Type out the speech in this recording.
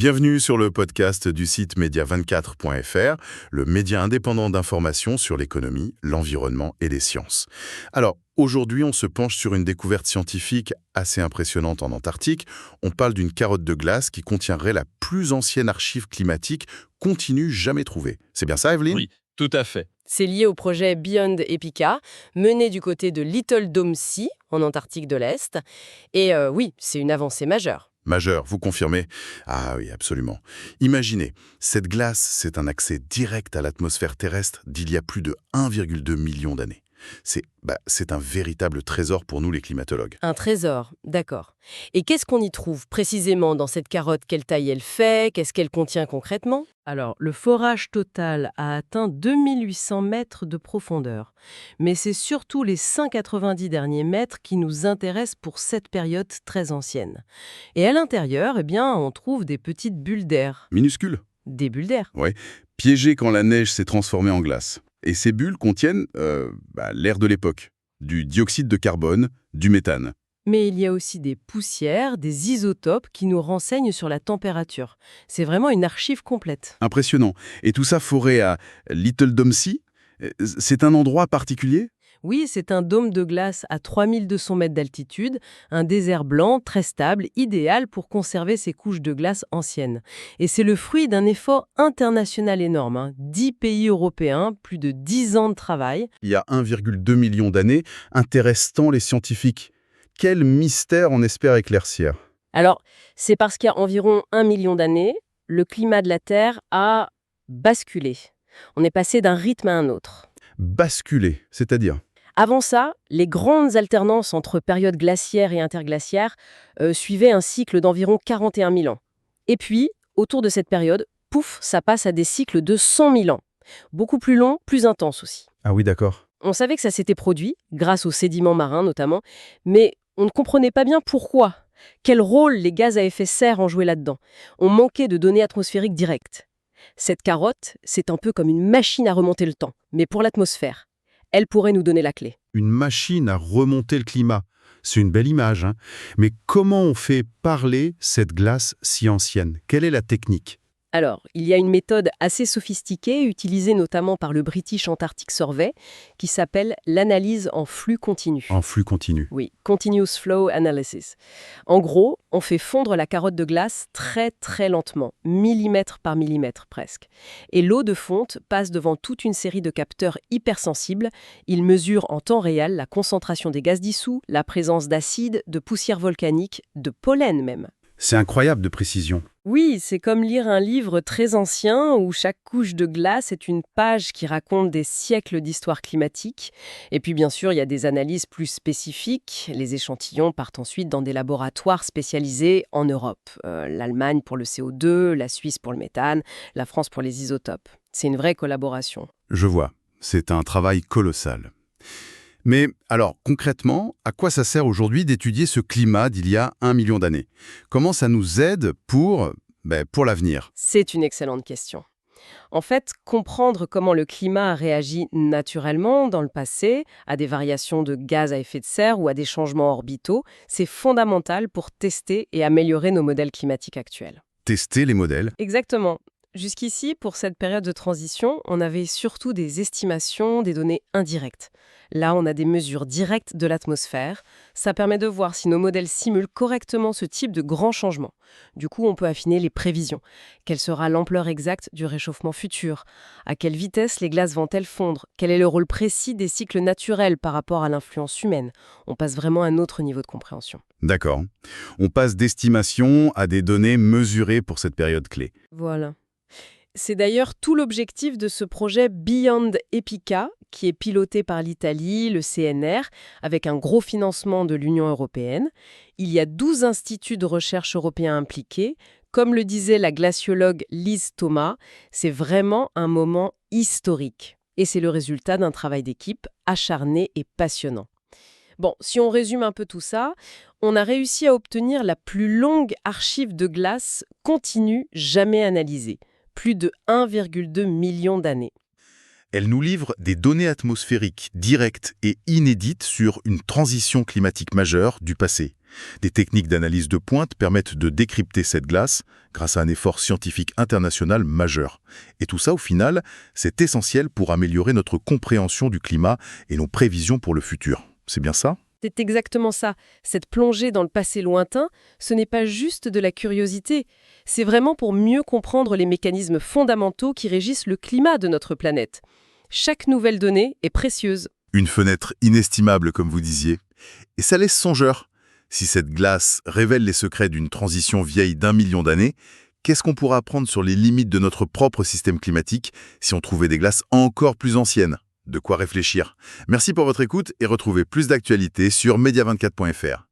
Bienvenue sur le podcast du site media24.fr, le média indépendant d'information sur l'économie, l'environnement et les sciences. Alors, aujourd'hui, on se penche sur une découverte scientifique assez impressionnante en Antarctique. On parle d'une carotte de glace qui contiendrait la plus ancienne archive climatique continue jamais trouvée. C'est bien ça, Evelyne? Oui, tout à fait. C'est lié au projet Beyond Epica, mené du côté de Little Dome Sea, en Antarctique de l'Est. Et oui, c'est une avancée majeure. Majeur, vous confirmez? Ah oui, absolument. Imaginez, cette glace, c'est un accès direct à l'atmosphère terrestre d'il y a plus de 1,2 million d'années. C'est un véritable trésor pour nous les climatologues. Un trésor, d'accord. Et qu'est-ce qu'on y trouve précisément dans cette carotte? Quelle taille elle fait? Qu'est-ce qu'elle contient concrètement? Alors, le forage total a atteint 2800 mètres de profondeur. Mais c'est surtout les 190 derniers mètres qui nous intéressent pour cette période très ancienne. Et à l'intérieur, on trouve des petites bulles d'air. Minuscule? Des bulles d'air. Oui. Piégées quand la neige s'est transformée en glace. Et ces bulles contiennent l'air de l'époque, du dioxyde de carbone, du méthane. Mais il y a aussi des poussières, des isotopes qui nous renseignent sur la température. C'est vraiment une archive complète. Impressionnant. Et tout ça forêt à Little Dome Sea? C'est un endroit particulier? Oui, c'est un dôme de glace à 3200 mètres d'altitude, un désert blanc très stable, idéal pour conserver ces couches de glace anciennes. Et c'est le fruit d'un effort international énorme. 10 pays européens, plus de 10 ans de travail. Il y a 1,2 million d'années, intéressant les scientifiques. Quel mystère on espère éclaircir? Alors, c'est parce qu'il y a environ 1 million d'années, le climat de la Terre a basculé. On est passé d'un rythme à un autre. Basculer, c'est-à-dire? Avant ça, les grandes alternances entre périodes glaciaires et interglaciaires suivaient un cycle d'environ 41 000 ans. Et puis, autour de cette période, pouf, ça passe à des cycles de 100 000 ans. Beaucoup plus longs, plus intenses aussi. Ah oui, d'accord. On savait que ça s'était produit, grâce aux sédiments marins notamment, mais on ne comprenait pas bien pourquoi. Quel rôle les gaz à effet de serre ont joué là-dedans? On manquait de données atmosphériques directes. Cette carotte, c'est un peu comme une machine à remonter le temps, mais pour l'atmosphère. Elle pourrait nous donner la clé. Une machine à remonter le climat. C'est une belle image, hein. Mais comment on fait parler cette glace si ancienne? Quelle est la technique? Alors, il y a une méthode assez sophistiquée, utilisée notamment par le British Antarctic Survey, qui s'appelle l'analyse en flux continu. En flux continu. Oui, Continuous Flow Analysis. En gros, on fait fondre la carotte de glace très très lentement, millimètre par millimètre presque. Et l'eau de fonte passe devant toute une série de capteurs hypersensibles. Ils mesurent en temps réel la concentration des gaz dissous, la présence d'acide, de poussière volcanique, de pollen même. C'est incroyable de précision. Oui, c'est comme lire un livre très ancien où chaque couche de glace est une page qui raconte des siècles d'histoire climatique. Et puis bien sûr, il y a des analyses plus spécifiques. Les échantillons partent ensuite dans des laboratoires spécialisés en Europe. L'Allemagne pour le CO2, la Suisse pour le méthane, la France pour les isotopes. C'est une vraie collaboration. Je vois. C'est un travail colossal. Mais alors, concrètement, à quoi ça sert aujourd'hui d'étudier ce climat d'il y a 1 million d'années? Comment ça nous aide pour l'avenir? C'est une excellente question. En fait, comprendre comment le climat a réagi naturellement dans le passé à des variations de gaz à effet de serre ou à des changements orbitaux, c'est fondamental pour tester et améliorer nos modèles climatiques actuels. Tester les modèles? Exactement. Jusqu'ici, pour cette période de transition, on avait surtout des estimations, des données indirectes. Là, on a des mesures directes de l'atmosphère. Ça permet de voir si nos modèles simulent correctement ce type de grands changements. Du coup, on peut affiner les prévisions. Quelle sera l'ampleur exacte du réchauffement futur? À quelle vitesse les glaces vont-elles fondre? Quel est le rôle précis des cycles naturels par rapport à l'influence humaine? On passe vraiment à un autre niveau de compréhension. D'accord. On passe d'estimation à des données mesurées pour cette période clé. Voilà. C'est d'ailleurs tout l'objectif de ce projet Beyond Epica, qui est piloté par l'Italie, le CNR, avec un gros financement de l'Union européenne. Il y a 12 instituts de recherche européens impliqués. Comme le disait la glaciologue Lise Thomas, c'est vraiment un moment historique. Et c'est le résultat d'un travail d'équipe acharné et passionnant. Bon, si on résume un peu tout ça, on a réussi à obtenir la plus longue archive de glace continue jamais analysée. Plus de 1,2 million d'années. Elle nous livre des données atmosphériques directes et inédites sur une transition climatique majeure du passé. Des techniques d'analyse de pointe permettent de décrypter cette glace grâce à un effort scientifique international majeur. Et tout ça, au final, c'est essentiel pour améliorer notre compréhension du climat et nos prévisions pour le futur. C'est bien ça ? C'est exactement ça. Cette plongée dans le passé lointain, ce n'est pas juste de la curiosité. C'est vraiment pour mieux comprendre les mécanismes fondamentaux qui régissent le climat de notre planète. Chaque nouvelle donnée est précieuse. Une fenêtre inestimable, comme vous disiez. Et ça laisse songeur. Si cette glace révèle les secrets d'une transition vieille d'1 million d'années, qu'est-ce qu'on pourra apprendre sur les limites de notre propre système climatique si on trouvait des glaces encore plus anciennes ? De quoi réfléchir. Merci pour votre écoute et retrouvez plus d'actualités sur media24.fr.